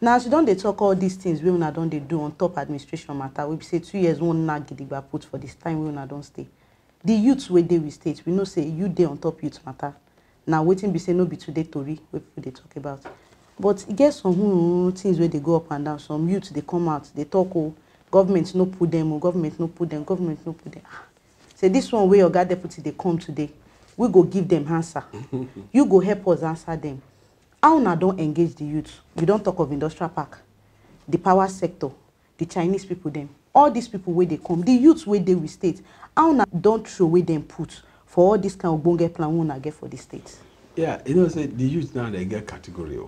Now, she don't they talk all these things we una don't they do on top administration matter. We say 2 years won't not gidigba put for this time we una don't stay. The youths where they will state, we know say you dey on top youth matter. Now waiting be say no be today Tory we people they talk about. But it gets some things where they go up and down. Some youths they come out, they talk, oh, government no put them, oh, government no put them, government no put them. Say this one where your guard deputy they come today, we go give them answer. You go help us answer them. How una don't engage the youth? You don't talk of industrial park, the power sector, the Chinese people them. All these people where they come, the youths where they will state. How una don't throw away them put for all this kind of bonge plan we una get for the state. Yeah, you know, say the youth now they get category.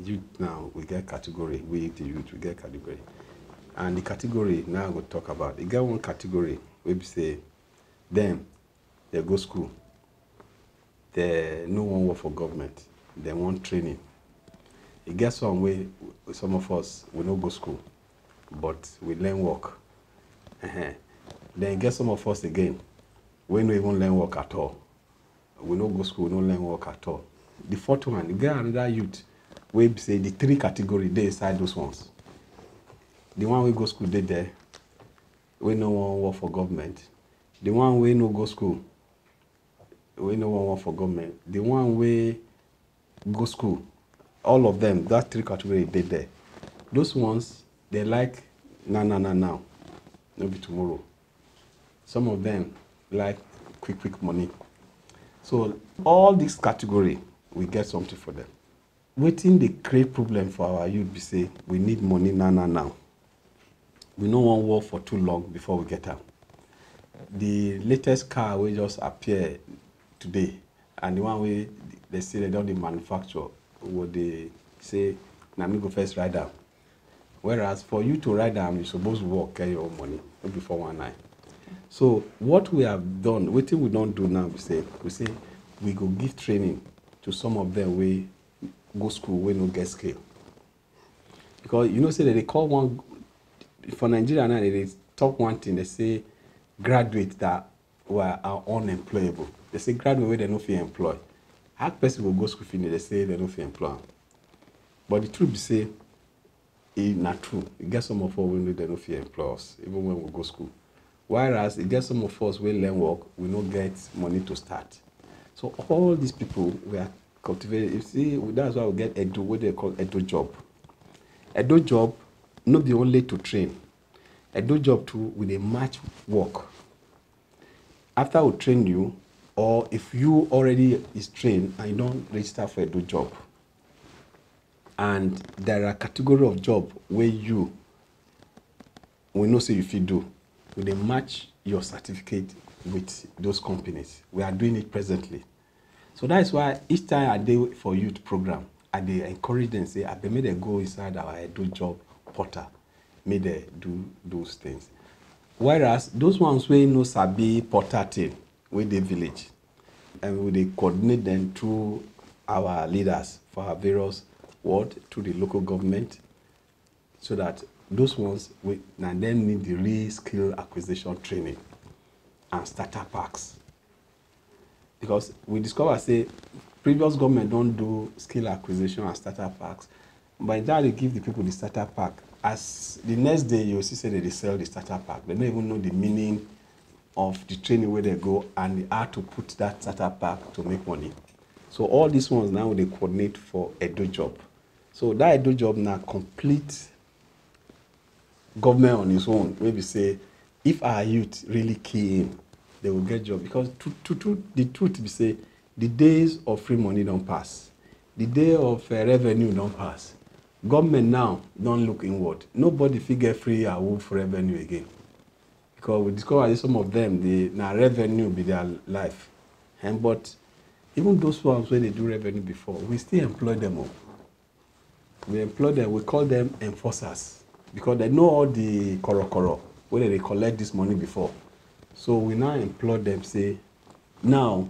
Youth now we get category. We the youth we get category, and the category now we'll talk about. You get one category where we say them they go school. They no one work for government. They want training. You get some way. Some of us we no go school, but we learn work. Then you get some of us again. We no even learn work at all. We no go school, no learn work at all. The fourth one, you get another youth. We say the three categories they inside those ones. The one we go school they there. We no one work for government. The one we no go school. We no one work for government. The one we go school. All of them, that three categories they there. Those ones they like now. No be tomorrow. Some of them like quick money. So all this category we get something for them. Waiting the create problem for our youth be say we need money now. We no want work for too long before we get out. The latest car will just appear today, and the one way they say they don't manufacture, what they say, now me go first ride down. Whereas for you to ride down, you're supposed to work, get your own money, before 1 night. So what we have done, what we don't do now, we say we go give training to some of them we go school we no get skill. Because you know say that they call one for Nigeria now they talk one thing, they say graduates that are unemployable. They say graduate where they no feel employ. How person will go school finish, they say they no feel employ. But the truth be say it's not true. You get some of us we know they no feel employ us, even when we go school. Whereas it gets some of us we learn work, we don't get money to start. So all these people we are cultivated. You see, that's why we get edu, what they call edu job. Edu job, not the only to train. Edu job too with a match work. After we train you, or if you already is trained and you don't register for edu job, and there are category of job where you we know say you fit do. They match your certificate with those companies. We are doing it presently. So that is why each time I do for youth program, I encourage them, say, I may they go inside our edu job portal, may they do those things. Whereas those ones where no sabi portal thing, with the village, and we they coordinate them through our leaders for our various ward, to the local government, so that those ones we now then need the real skill acquisition training and starter packs. Because we discover say previous government don't do skill acquisition and starter packs. By that they give the people the starter pack. As the next day you see say they sell the starter pack. They don't even know the meaning of the training where they go and how to put that starter pack to make money. So all these ones now they coordinate for edu job. So that edu job now complete government on its own. Maybe say if our youth really key in, they will get job. Because the truth be say the days of free money don't pass. The day of revenue don't pass. Government now don't look inward. Nobody figure free or for revenue again. Because we discover that some of them, now revenue be their life. But even those ones where they do revenue before, we still employ them all. We employ them, we call them enforcers. Because they know all the koro where they collect this money before. So we now employ them, say, now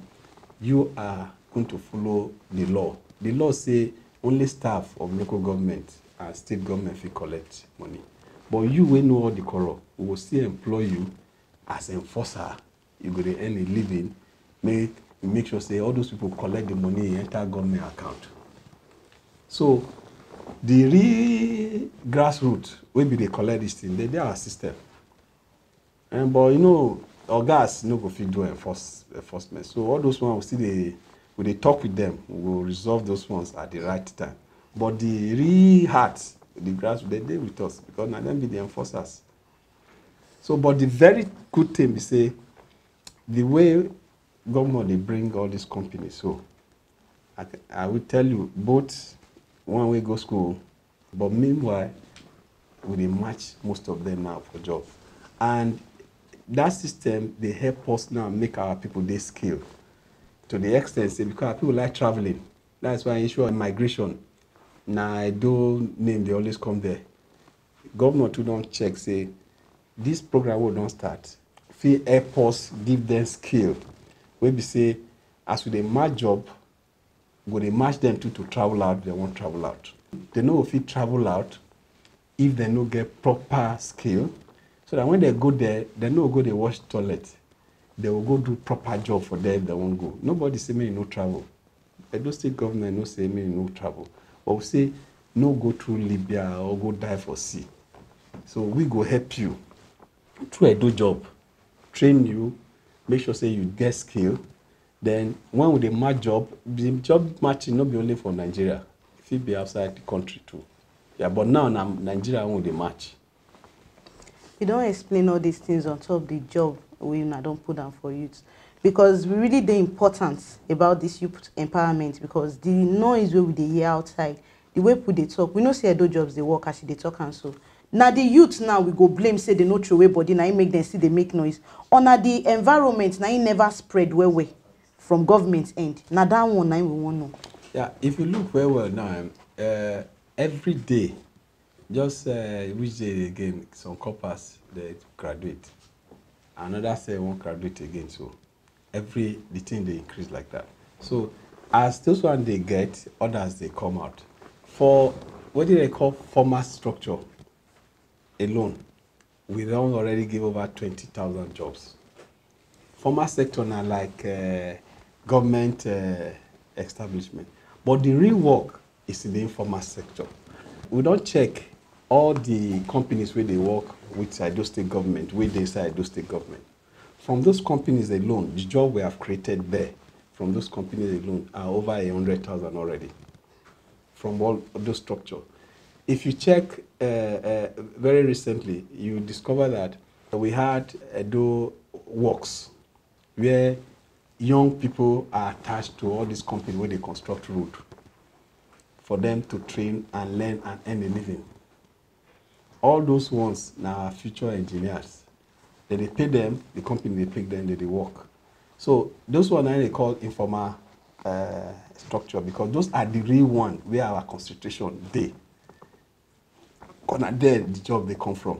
you are going to follow the law. The law say only staff of local government and state government will collect money. But you will know all the koro. We will still employ you as enforcer. You're going to earn a living. Make sure say all those people collect the money enter government account. So the real grassroots wey be dey collect this thing dey our system. But you know, ogas no go fit do enforcement. So all those ones we dey talk with them. We will resolve those ones at the right time. But the real heart, the grassroots, they dey with us because na them be the enforcers. So, but the very good thing is say the way government they bring all these companies. So I will tell you both one way go school, but meanwhile we dey match most of them now for job, and that system they help us now make our people dey skilled to the extent say because our people like traveling. That's why issue of migration. Now I don't name they always come there. Government too don't check say this program will don't start. Fit help us give them skill. We be say as we dey match job, go dey match them to travel out. They won't travel out. They know if it travel out if they no get proper skill. So that when they go there, they no go they wash toilet. They will go do proper job for them if they won't go. Nobody say me no travel. Edo State government no say me no travel. But we say no go through Libya or go die for sea. So we go help you through a do job, train you, make sure say you get skill. Then when we dey match job, the job matching not be only for Nigeria. It fit be outside the country too. Yeah, but now Nigeria won't dey match. You don't explain all these things on top of the job we don't put down for youth, because we really the importance about this youth empowerment, because the noise where we dey hear outside, the way people dey talk, we know say those jobs they work as they talk and so. Now the youth now we go blame say they no throw away body, now it make them see they make noise. Or now the environment now it never spread well from government end. Now that one now we want know. Yeah, if you look very well now, every day, just which day again, some corpers they graduate. Another say won't graduate again. So the thing they increase like that. So as those one they get, others they come out. For what do they call formal structure alone, we don't already give over 20,000 jobs. Formal sector now like government establishment. But the real work is in the informal sector. We don't check all the companies where they work with Edo State government, where they say Edo State government. From those companies alone, the job we have created there, from those companies alone, are over 100,000 already. From all those structures. If you check very recently, you discover that we had Edo Works, where young people are attached to all these companies where they construct road for them to train and learn and earn a living. All those ones now are future engineers. They pay them, the company they pay them, they work. So those ones they call informal structure, because those are the real one where our concentration day. Because there the job they come from.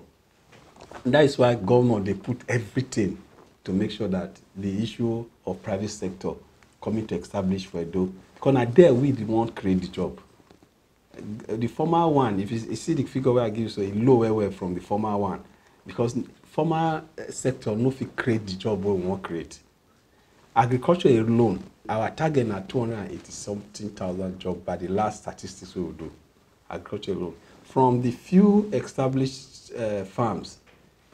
And that is why government they put everything to make sure that the issue of private sector coming to establish for Edo. Because there we the one create the job. The former one, if you see the figure where I give you, so it lower from the former one, because former sector no fit create the job we want create. Agriculture alone, our target na 280-something thousand jobs by the last statistics we will do. Agriculture alone. From the few established farms,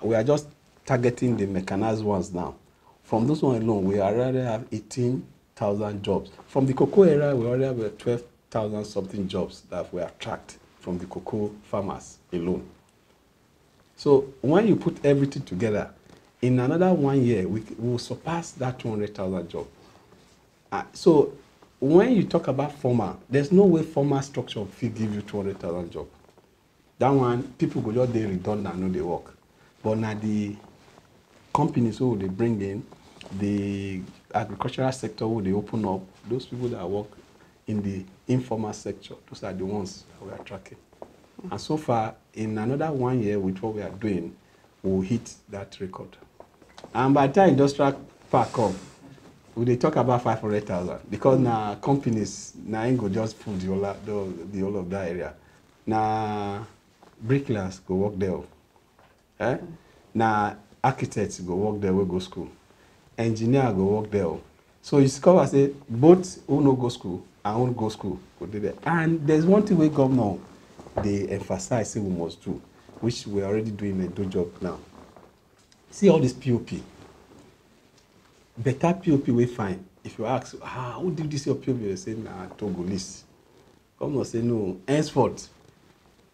we are just targeting the mechanized ones now. From those ones alone, we already have 18,000 jobs. From the cocoa area, we already have 12,000 something jobs that we attract from the cocoa farmers alone. So when you put everything together, in another 1 year, we will surpass that 200,000 jobs. So when you talk about formal, there's no way formal structure will give you 200,000 jobs. That one, people go just they redundant, know they work. But now the companies who they bring in, the agricultural sector who they open up, those people that work in the informal sector, those are the ones that we are tracking. And so far, in another 1 year with what we are doing, we'll hit that record. And by the time industrial park up, we talk about 500,000, because now companies now ain't go just full the whole of that area. Now bricklayers go work there. Now architects go work there, we go school. Engineer go work there. So you discover say both who no go school and who go school go do there. And there's one thing we governor they emphasize say we must do, which we're already doing a good job now. See all this POP. Better POP we find. If you ask, who did this your POP? They say, nah, Togolese. Come say no. Henceforth,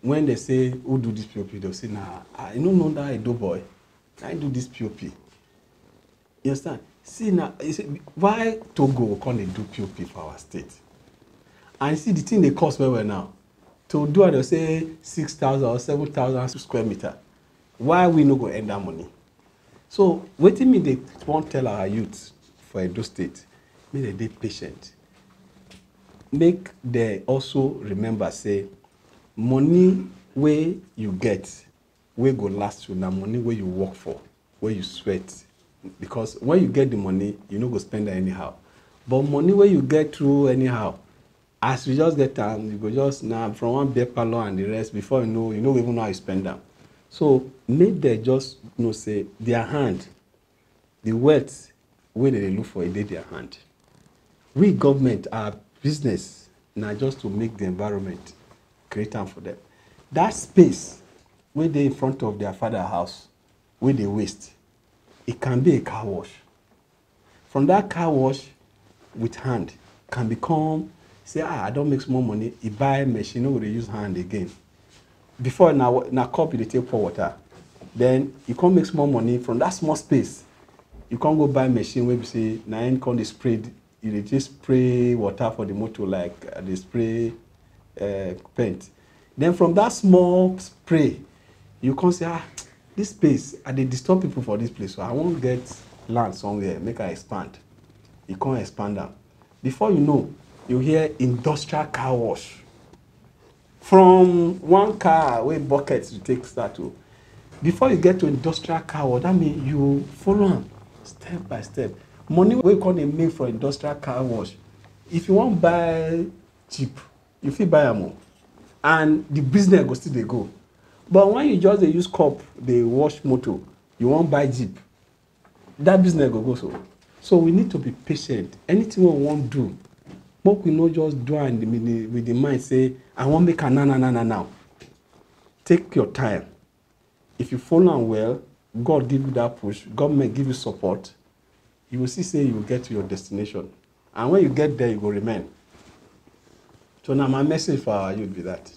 when they say who do this POP, they'll say, nah, I don't know that Edo boy. I do this POP. You understand? See now, you see, why Togo can't do POP for our state? And you see the thing they cost well now. To do it, they'll say 6,000 or 7,000 square meter. Why we no go end that money? So, what me they want tell our youth for Edo State, make them be patient. Make they also remember, say, money where you get, where go last you, now money where you work for, where you sweat. Because when you get the money, you no go spend it anyhow. But money where you get through anyhow, as you just get time, you go just now from one beer parlor and the rest, before you know even know how you spend them. So make they just say their hand, the wealth where they look for it, they their hand. We government, our business now just to make the environment create time for them. That space where they in front of their father house, where they waste, it can be a car wash. From that car wash with hand can become, say, I don't make more money, you buy a machine, no they use hand again. Before na cup you take pour water. Then you can't make small money from that small space. You can't go buy a machine where you say, now you can't spray, you just spray water for the motor like they spray paint. Then from that small spray, you can say, this space, they disturb people for this place, so I won't get land somewhere, make I expand. You can't expand that. Before you know, you hear industrial car wash. From one car where buckets you take start to. Before you get to industrial car wash, that means you follow them step by step. Money where you can't make for industrial car wash. If you want to buy cheap, you fit buy more. And the business go still they go. But when you just use cup, they wash motor, you won't buy Jeep, that business go so. So we need to be patient. Anything we want to do, but we not just do it with the mind say, I want to make a now. Take your time. If you follow on well, God give you that push, God may give you support, you will see say you will get to your destination. And when you get there, you will remain. So now my message for our youth be that.